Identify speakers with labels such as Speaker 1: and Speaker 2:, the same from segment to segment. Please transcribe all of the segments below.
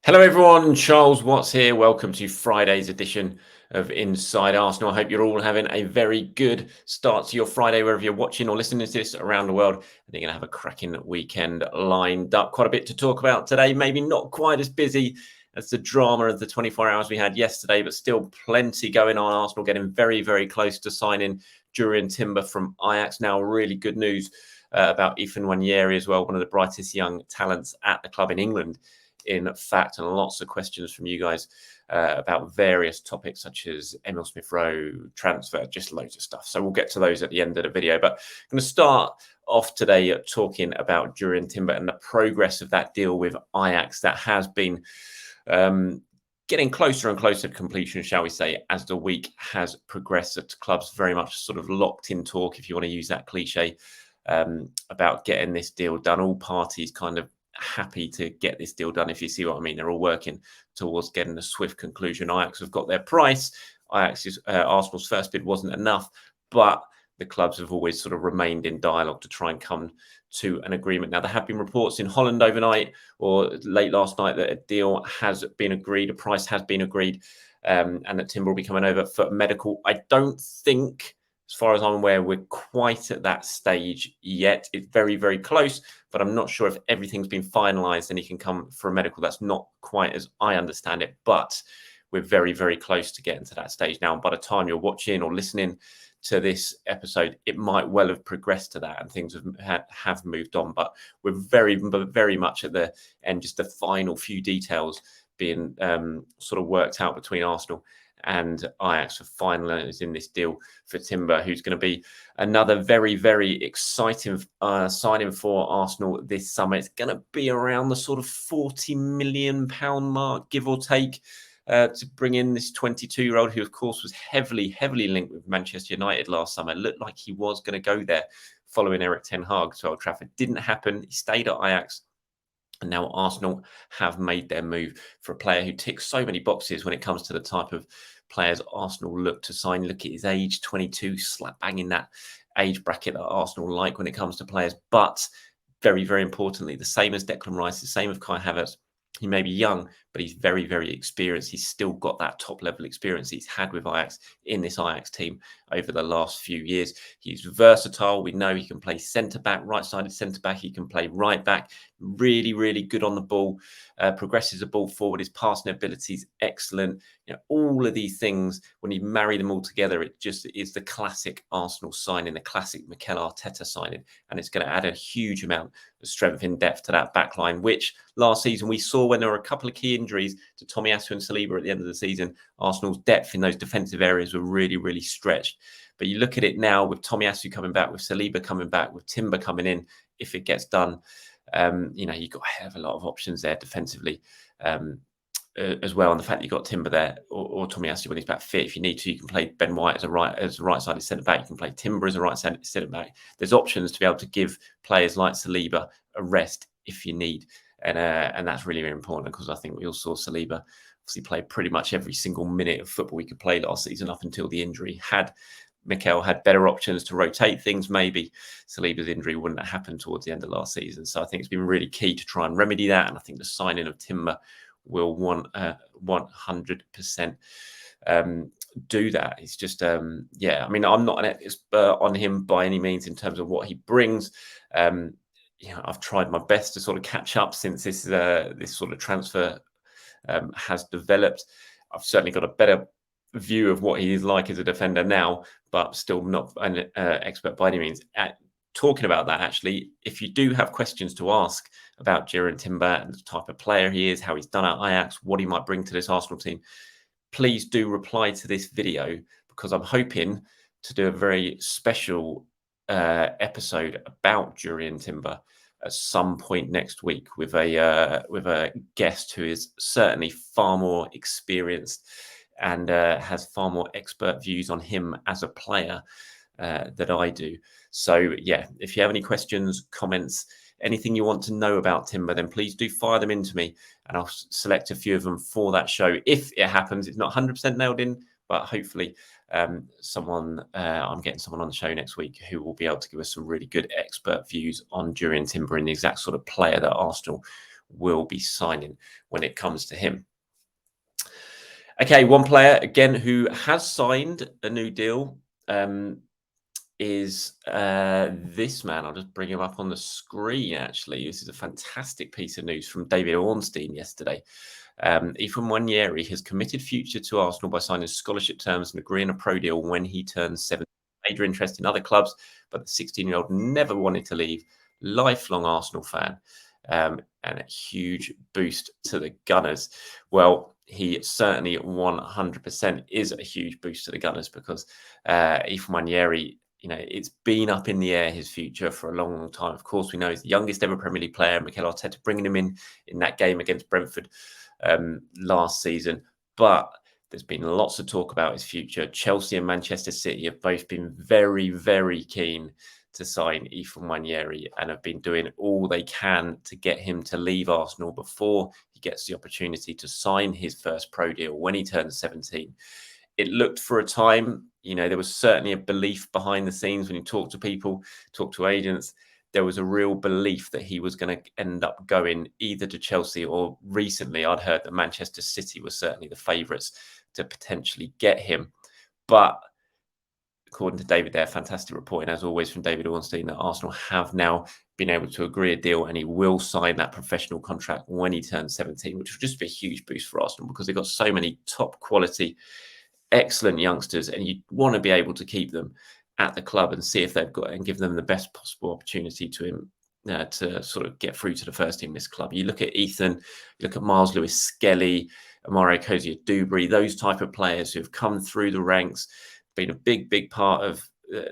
Speaker 1: Hello, everyone. Charles Watts here. Welcome to Friday's edition of Inside Arsenal. I hope you're all having a very good start to your Friday, wherever you're watching or listening to this around the world. I think you're going to have a cracking weekend lined up. Quite a bit to talk about today. Maybe not quite as busy as the drama of the 24 hours we had yesterday, but still plenty going on. Arsenal getting very, very close to signing Jurrien Timber from Ajax. Now, really good news about Ethan Nwaneri as well, one of the brightest young talents at the club in England. In fact, and lots of questions from you guys about various topics such as Emile Smith Rowe, transfer, just loads of stuff. So we'll get to those at the end of the video. But I'm going to start off today talking about Durian Timber and the progress of that deal with Ajax that has been getting closer and closer to completion, shall we say, as the week has progressed. The club's very much sort of locked in talk, if you want to use that cliche, about getting this deal done. All parties kind of happy to get this deal done, if you see what I mean. They're all working towards getting a swift conclusion. Ajax have got their price. Arsenal's first bid wasn't enough, but the clubs have always sort of remained in dialogue to try and come to an agreement. Now, there have been reports in Holland overnight or late last night that a deal has been agreed, a price has been agreed, and that Timber will be coming over for medical. I don't think, as far as I'm aware, we're quite at that stage yet. It's very, very close, but I'm not sure if everything's been finalised and he can come for a medical. That's not quite as I understand it, but we're very, very close to getting to that stage now. And by the time you're watching or listening to this episode, it might well have progressed to that and things have moved on. But we're very, very much at the end, just the final few details being sort of worked out between Arsenal and Ajax for finalising this deal for Timber, who's going to be another very, very exciting signing for Arsenal this summer. It's going to be around the sort of £40 million mark, give or take, to bring in this 22-year-old who, of course, was heavily, heavily linked with Manchester United last summer. It looked like he was going to go there following Eric Ten Hag to Old Trafford. Didn't happen. He stayed at Ajax. And now Arsenal have made their move for a player who ticks so many boxes when it comes to the type of players Arsenal look to sign. Look at his age, 22, slap bang in that age bracket that Arsenal like when it comes to players. But very, very importantly, the same as Declan Rice, the same as Kai Havertz. He may be young, but he's very, very experienced. He's still got that top-level experience he's had with Ajax in this Ajax team over the last few years. He's versatile. We know he can play centre-back, right-sided centre-back. He can play right-back. Really, really good on the ball. Progresses the ball forward. His passing ability is excellent. You know, all of these things, when you marry them all together, it just is the classic Arsenal signing, the classic Mikel Arteta signing, and it's going to add a huge amount of strength in depth to that back line, which last season we saw when there were a couple of key injuries to Tomiyasu and Saliba at the end of the season. Arsenal's depth in those defensive areas were really, really stretched. But you look at it now with Tomiyasu coming back, with Saliba coming back, with Timber coming in, if it gets done, you've got a hell of a lot of options there defensively as well. And the fact that you've got Timber there or Tomiyasu when he's back fit, if you need to, you can play Ben White as a right-sided centre-back. You can play Timber as a right-sided centre-back. There's options to be able to give players like Saliba a rest if you need. And that's really, really important because I think we all saw Saliba obviously play pretty much every single minute of football he could play last season up until the injury. Had Mikel had better options to rotate things, maybe Saliba's injury wouldn't have happened towards the end of last season. So I think it's been really key to try and remedy that. And I think the signing of Timber will 100% do that. It's just, I mean, I'm not an expert on him by any means in terms of what he brings. I've tried my best to sort of catch up since this sort of transfer has developed. I've certainly got a better view of what he is like as a defender now, but still not an expert by any means. Talking about that, actually, if you do have questions to ask about Jurrien Timber and the type of player he is, how he's done at Ajax, what he might bring to this Arsenal team, please do reply to this video because I'm hoping to do a very special episode about Jurrien Timber at some point next week with a guest who is certainly far more experienced and has far more expert views on him as a player that I do. So, yeah, if you have any questions, comments, anything you want to know about Timber, then please do fire them into me and I'll select a few of them for that show. If it happens, it's not 100% nailed in, but hopefully I'm getting someone on the show next week who will be able to give us some really good expert views on Jurrien Timber and the exact sort of player that Arsenal will be signing when it comes to him. Okay, one player again who has signed a new deal is this man. I'll just bring him up on the screen, actually. This is a fantastic piece of news from David Ornstein yesterday. Ethan Nwaneri has committed future to Arsenal by signing scholarship terms and agreeing a pro deal when he turns 7. Major interest in other clubs, but the 16-year-old never wanted to leave. Lifelong Arsenal fan, and a huge boost to the Gunners. Well, he certainly 100% is a huge boost to the Gunners because Ethan Nwaneri, it's been up in the air, his future, for a long, long time. Of course, we know he's the youngest ever Premier League player. Mikel Arteta bringing him in that game against Brentford last season. But there's been lots of talk about his future. Chelsea and Manchester City have both been very, very keen to sign Ethan Nwaneri and have been doing all they can to get him to leave Arsenal before he gets the opportunity to sign his first pro deal when he turns 17. It looked for a time, there was certainly a belief behind the scenes when you talk to people, talk to agents. There was a real belief that he was going to end up going either to Chelsea or recently I'd heard that Manchester City was certainly the favourites to potentially get him. But according to David there, fantastic reporting as always from David Ornstein, that Arsenal have now been able to agree a deal and he will sign that professional contract when he turns 17, which will just be a huge boost for Arsenal because they've got so many top quality, excellent youngsters and you want to be able to keep them at the club and see if they've got and give them the best possible opportunity to sort of get through to the first team in this club. You look at Ethan, you look at Miles Lewis Skelly, Amare Cozier-Dubry, those type of players who have come through the ranks, been a big, big part of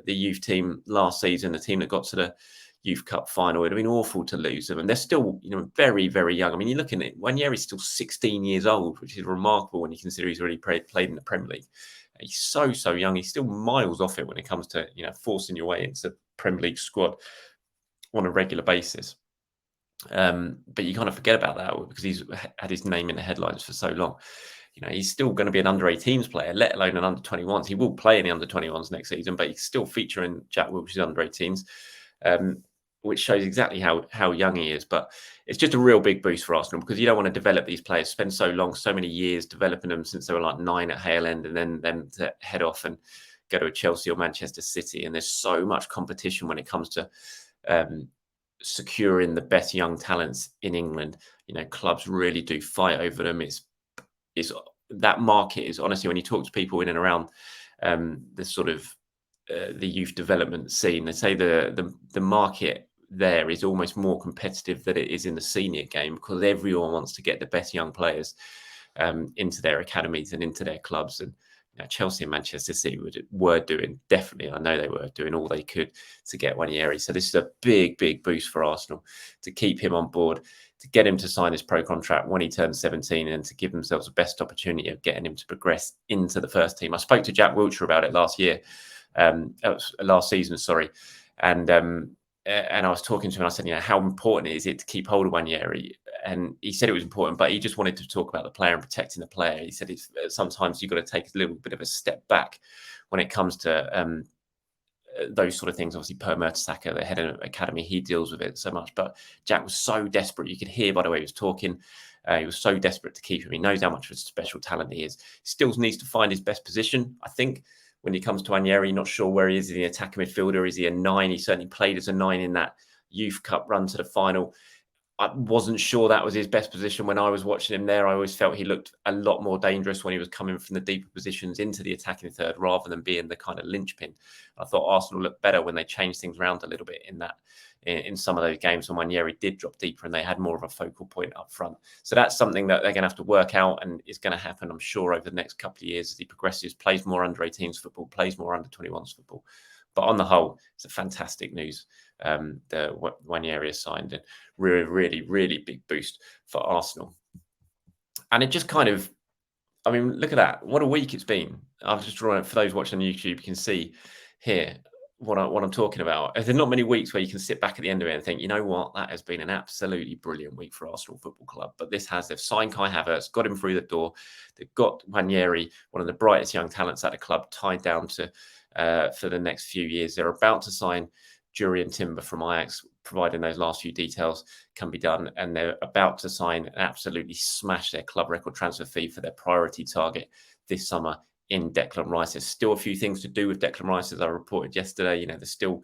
Speaker 1: the youth team last season, the team that got to the Youth Cup final. It would have been awful to lose them. And they're still, very, very young. I mean, you're looking at Nwaneri's still 16 years old, which is remarkable when you consider he's already played in the Premier League. He's so young. He's still miles off it when it comes to, forcing your way into the Premier League squad on a regular basis. But you kind of forget about that because he's had his name in the headlines for so long. He's still going to be an under-18s player, let alone an under-21s. He will play in the under-21s next season, but he's still featuring Jack Wilshere's under-18s, which shows exactly how young he is. But it's just a real big boost for Arsenal because you don't want to develop these players, spend so many years developing them since they were like 9 at Hale End, and then them to head off and go to a Chelsea or Manchester City. And there's so much competition when it comes to securing the best young talents in England. Clubs really do fight over them. It's that market is honestly, when you talk to people in and around the sort of the youth development scene, they say the market there is almost more competitive than it is in the senior game because everyone wants to get the best young players into their academies and into their clubs. And Chelsea and Manchester City were doing, definitely, I know they were doing all they could to get Nwaneri. So this is a big, big boost for Arsenal to keep him on board, to get him to sign his pro contract when he turns 17 and to give themselves the best opportunity of getting him to progress into the first team. I spoke to Jack Wilshere about it last season, sorry. And I was talking to him and I said, how important is it to keep hold of Nwaneri? And he said it was important, but he just wanted to talk about the player and protecting the player. He said sometimes you've got to take a little bit of a step back when it comes to those sort of things. Obviously, Per Mertesacker, the head of academy, he deals with it so much. But Jack was so desperate. You could hear by the way he was talking. He was so desperate to keep him. He knows how much of a special talent he is. He still needs to find his best position, I think. When he comes to Nwaneri, not sure where he is. Is he an attacking midfielder? Is he a 9? He certainly played as a 9 in that Youth Cup run to the final. I wasn't sure that was his best position when I was watching him there. I always felt he looked a lot more dangerous when he was coming from the deeper positions into the attacking third rather than being the kind of linchpin. I thought Arsenal looked better when they changed things around a little bit in some of those games when Nwaneri did drop deeper and they had more of a focal point up front. So that's something that they're going to have to work out and is going to happen, I'm sure, over the next couple of years as he progresses, plays more under-18s football, plays more under-21s football. But on the whole, it's a fantastic news. The Nwaneri is signed, and really, really, really big boost for Arsenal. And it just kind of, I mean, look at that. What a week it's been. I've just drawn it for those watching on YouTube. You can see here what I'm talking about. There's not many weeks where you can sit back at the end of it and think, you know what, that has been an absolutely brilliant week for Arsenal Football Club. But they've signed Kai Havertz, got him through the door. They've got Nwaneri, one of the brightest young talents at the club, tied down to for the next few years. They're about to sign Jurrien Timber from Ajax, providing those last few details can be done. And they're about to sign and absolutely smash their club record transfer fee for their priority target this summer in Declan Rice. There's still a few things to do with Declan Rice, as I reported yesterday. They're still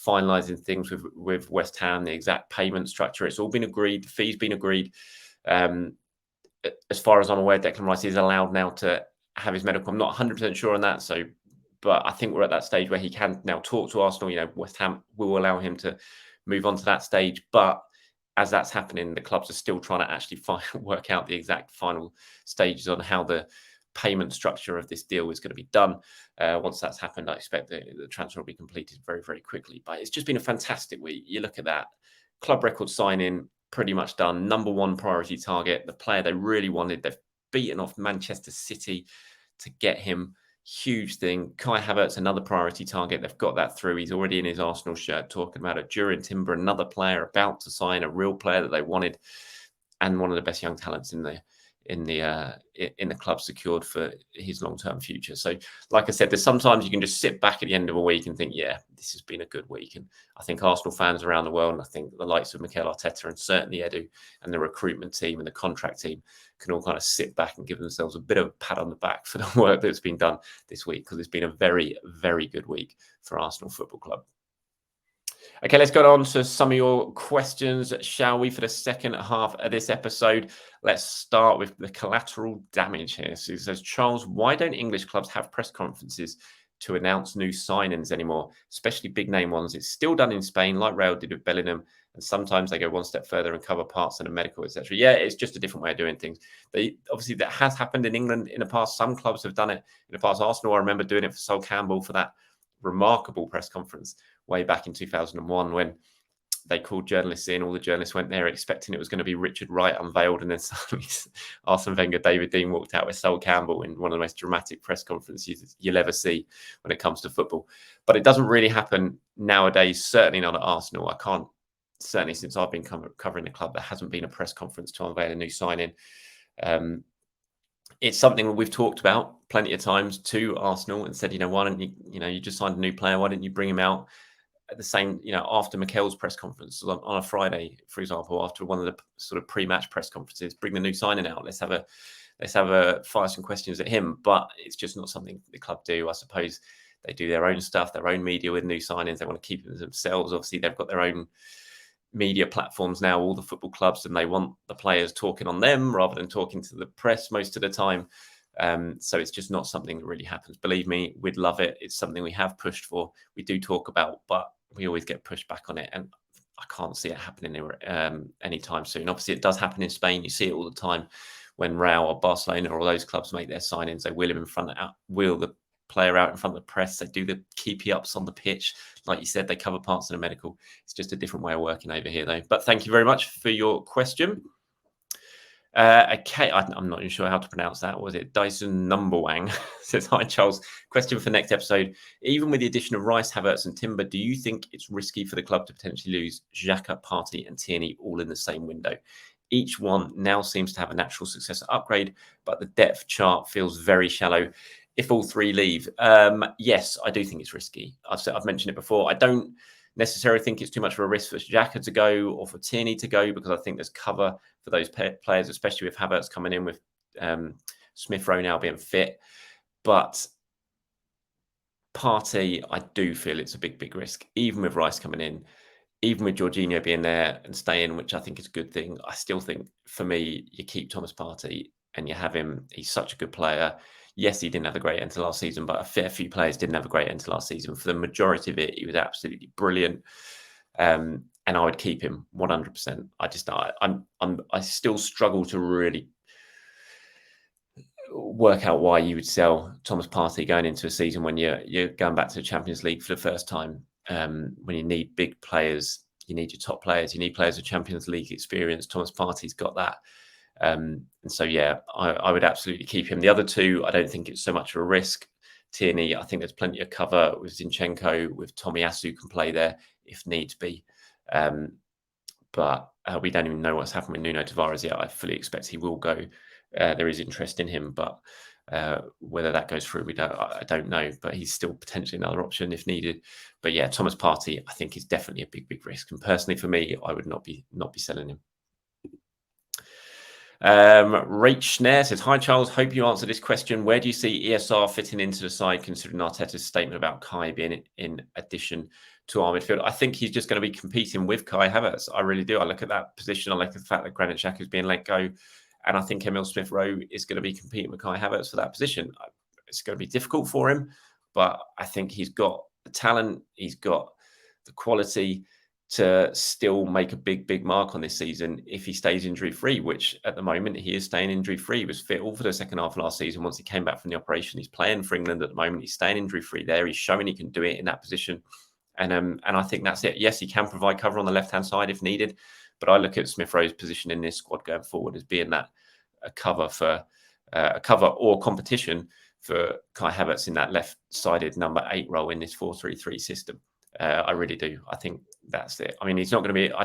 Speaker 1: finalising things with West Ham, the exact payment structure. It's all been agreed. The fee's been agreed. As far as I'm aware, Declan Rice is allowed now to have his medical. I'm not 100% sure on that. But I think we're at that stage where he can now talk to Arsenal. West Ham will allow him to move on to that stage. But as that's happening, the clubs are still trying to actually work out the exact final stages on how the payment structure of this deal is going to be done. Once that's happened, I expect the transfer will be completed very, very quickly. But it's just been a fantastic week. You look at that club record signing, pretty much done. Number one priority target, the player they really wanted. They've beaten off Manchester City to get him. Huge thing. Kai Havertz, another priority target. They've got that through. He's already in his Arsenal shirt talking about it. Jurrien Timber, another player about to sign, a real player that they wanted, and one of the best young talents in the club secured for his long-term future. So, like I said, there's sometimes you can just sit back at the end of a week and think, yeah, this has been a good week. And I think Arsenal fans around the world, and I think the likes of Mikel Arteta and certainly Edu and the recruitment team and the contract team can all kind of sit back and give themselves a bit of a pat on the back for the work that's been done this week, because it's been a very, very good week for Arsenal Football Club. Okay, let's go on to some of your questions, shall we, for the second half of this episode. Let's start with the collateral damage here. So it says, Charles, why don't English clubs have press conferences to announce new signings anymore, especially big name ones? It's still done in Spain, like Real did with Bellingham, and sometimes they go one step further and cover parts of the medical, etc. Yeah, it's just a different way of doing things. Obviously, that has happened in England in the past. Some clubs have done it in the past. Arsenal, I remember doing it for Sol Campbell for that remarkable press conference way back in 2001 when they called journalists in. All the journalists went there expecting it was going to be Richard Wright unveiled, and then suddenly Arsene Wenger, David Dean walked out with Sol Campbell in one of the most dramatic press conferences you'll ever see when it comes to football. But it doesn't really happen nowadays, certainly not at Arsenal. I can't, certainly since I've been covering the club, there hasn't been a press conference to unveil a new signing. It's something that we've talked about plenty of times to Arsenal and said, why don't you just signed a new player, why didn't you bring him out at the same, after Mikel's press conference on a Friday, for example, after one of the sort of pre-match press conferences, bring the new signing out. Let's have a fire some questions at him. But it's just not something the club do. I suppose they do their own stuff, their own media with new signings. They want to keep them themselves. Obviously, they've got their own media platforms now, all the football clubs, and they want the players talking on them rather than talking to the press most of the time. So it's just not something that really happens. Believe me, we'd love it. It's something we have pushed for. We do talk about, but we always get pushed back on it. And I can't see it happening anytime soon. Obviously, it does happen in Spain. You see it all the time when Real or Barcelona or all those clubs make their signings. They wheel the player out in front of the press. They do the keepy ups on the pitch. Like you said, they cover parts of the medical. It's just a different way of working over here, though. But thank you very much for your question. Okay, I'm not even sure how to pronounce that. Was it Dyson Numberwang? Says, hi, Charles. Question for next episode. Even with the addition of Rice, Havertz and Timber, do you think it's risky for the club to potentially lose Xhaka, Partey and Tierney all in the same window? Each one now seems to have a natural successor upgrade, but the depth chart feels very shallow if all three leave. Yes, I do think it's risky. I've mentioned it before. I don't necessarily think it's too much of a risk for Xhaka to go or for Tierney to go, because I think there's cover for those players, especially with Havertz coming in, with Smith Rowe now being fit. But Partey, I do feel it's a big, big risk, even with Rice coming in, even with Jorginho being there and staying, which I think is a good thing. I still think, for me, you keep Thomas Partey and you have him. He's such a good player. Yes, he didn't have a great end to last season, but a fair few players didn't have a great end to last season. For the majority of it, he was absolutely brilliant. And I would keep him 100%. I still struggle to really work out why you would sell Thomas Partey going into a season when you're going back to the Champions League for the first time. When you need big players, you need your top players, you need players with Champions League experience. Thomas Partey's got that. And so, yeah, I would absolutely keep him. The other two, I don't think it's so much of a risk. Tierney, I think there's plenty of cover with Zinchenko, with Tomiyasu can play there if needs be. But we don't even know what's happened with Nuno Tavares yet. I fully expect he will go. There is interest in him, but Whether that goes through, I don't know, but he's still potentially another option if needed. But yeah, Thomas Partey, I think, is definitely a big risk. And personally, for me, I would not be selling him. Rach Schneer says, "Hi Charles, hope you answered this question. Where do you see ESR fitting into the side, considering Arteta's statement about Kai being in addition to our midfield?" I think he's just going to be competing with Kai Havertz. I really do. I look at that position. I like the fact that Granit Xhaka is being let go, and I think Emile Smith Rowe is going to be competing with Kai Havertz for that position. It's going to be difficult for him, but I think he's got the talent, he's got the quality to still make a big mark on this season if he stays injury-free, which at the moment he is staying injury-free. He was fit all for the second half of last season. Once he came back from the operation, he's playing for England at the moment. He's staying injury-free there. He's showing he can do it in that position. And I think that's it. Yes, he can provide cover on the left-hand side if needed, but I look at Smith Rowe's position in this squad going forward as being that a cover or competition for Kai Havertz in that left-sided number 8 role in this 4-3-3 system. I really do. I think that's it. I mean, he's not going to be. I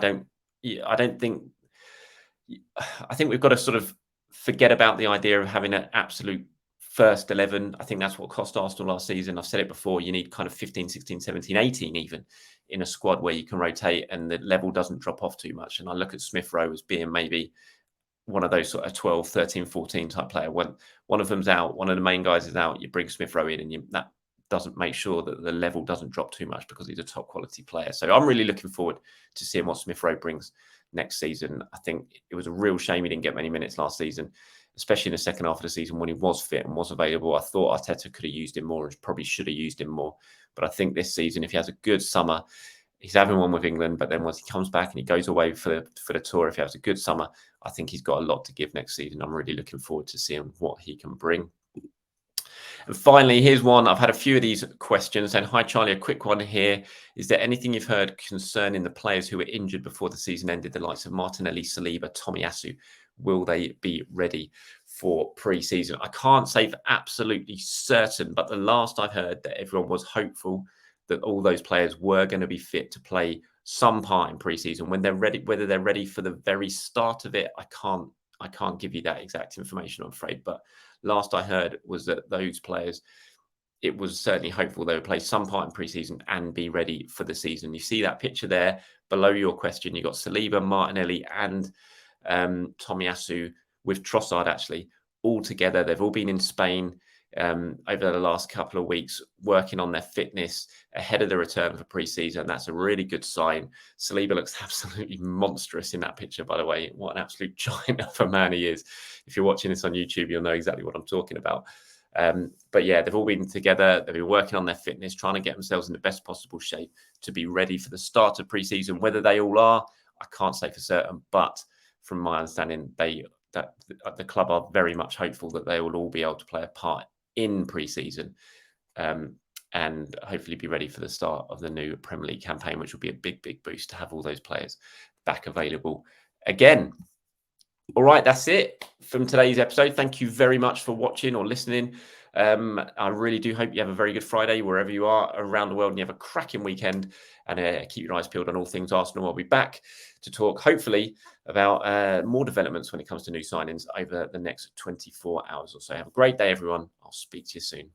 Speaker 1: think we've got to sort of forget about the idea of having an absolute first 11. I think that's what cost Arsenal last season. I've said it before. You need kind of 15, 16, 17, 18 even in a squad where you can rotate and the level doesn't drop off too much. And I look at Smith Rowe as being maybe one of those sort of 12, 13, 14 type player. When one of them's out, one of the main guys is out, you bring Smith Rowe in and that doesn't make sure that the level doesn't drop too much because he's a top quality player. So I'm really looking forward to seeing what Smith Rowe brings next season. I think it was a real shame he didn't get many minutes last season, especially in the second half of the season when he was fit and was available. I thought Arteta could have used him more and probably should have used him more. But I think this season, if he has a good summer, he's having one with England, but then once he comes back and he goes away for the tour, if he has a good summer, I think he's got a lot to give next season. I'm really looking forward to seeing what he can bring. And finally, here's one. I've had a few of these questions. And hi, Charlie, a quick one here. Is there anything you've heard concerning the players who were injured before the season ended, the likes of Martinelli, Saliba, Tomiyasu? Will they be ready for pre-season? I can't say for absolutely certain, but the last I heard that everyone was hopeful that all those players were going to be fit to play some part in pre-season. When they're ready, whether they're ready for the very start of it, I can't give you that exact information, I'm afraid. But last I heard was that those players, it was certainly hopeful they would play some part in pre-season and be ready for the season. You see that picture there below your question. You've got Saliba, Martinelli and Tomiyasu with Trossard actually all together. They've all been in Spain over the last couple of weeks, working on their fitness ahead of the return for pre-season. That's a really good sign. Saliba looks absolutely monstrous in that picture, by the way. What an absolute giant of a man he is. If you're watching this on YouTube, you'll know exactly what I'm talking about. But yeah, they've all been together. They've been working on their fitness, trying to get themselves in the best possible shape to be ready for the start of pre-season. Whether they all are, I can't say for certain, but from my understanding, the club are very much hopeful that they will all be able to play a part in pre-season and hopefully be ready for the start of the new Premier League campaign, which will be a big boost to have all those players back available again. All right, that's it from today's episode. Thank you very much for watching or listening. I really do hope you have a very good Friday wherever you are around the world and you have a cracking weekend, and keep your eyes peeled on all things Arsenal. I'll be back to talk hopefully about more developments when it comes to new signings over the next 24 hours or so. Have a great day, everyone. I'll speak to you soon.